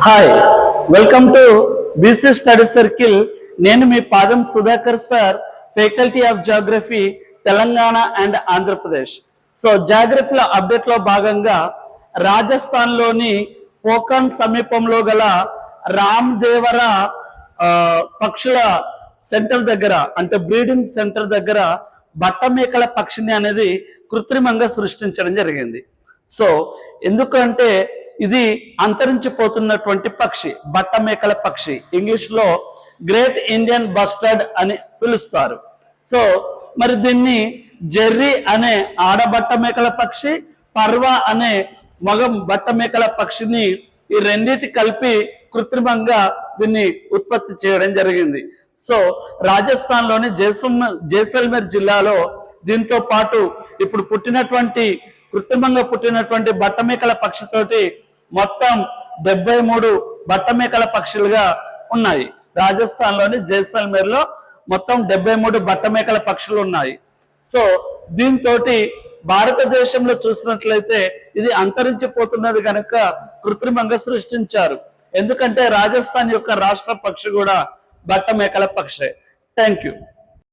Hi, welcome to BC study circle. నేను మీ పాదం Sudhakar sir, faculty of geography, Telangana and Andhra Pradesh. So జాగ్రఫీలో అప్డేట్లో భాగంగా రాజస్థాన్లోని పోఖాన్ సమీపంలో గల రామ్దేవర పక్షుల సెంటర్ దగ్గర, అంటే బ్రీడింగ్ సెంటర్ దగ్గర బట్టమేకల పక్షిని అనేది కృత్రిమంగా సృష్టించడం జరిగింది. సో ఎందుకంటే ఇది అంతరించిపోతున్నటువంటి పక్షి, బట్టమేకల పక్షి, ఇంగ్లీష్ లో గ్రేట్ ఇండియన్ బస్టర్డ్ అని పిలుస్తారు. సో మరి దీన్ని జెర్రీ అనే ఆడబట్టమేకల పక్షి, పర్వా అనే మగ బట్టమేకల పక్షిని ఈ రెండింటి కలిపి కృత్రిమంగా దీన్ని ఉత్పత్తి చేయడం జరిగింది. సో రాజస్థాన్ లోని జైసల్మేర్ జిల్లాలో దీంతో పాటు ఇప్పుడు కృత్రిమంగా పుట్టినటువంటి బట్టమేకల పక్షితోటి మొత్తం 73 బట్టమేకల పక్షులుగా ఉన్నాయి. రాజస్థాన్ లోని జైసల్మేర్ లో మొత్తం 73 బట్టమేకల పక్షులు ఉన్నాయి. సో దీంతో భారతదేశంలో చూసినట్లయితే ఇది అంతరించిపోతున్నది కనుక కృత్రిమంగా సృష్టించారు. ఎందుకంటే రాజస్థాన్ యొక్క రాష్ట్ర పక్షి కూడా బట్టమేకల పక్షే. Thank you.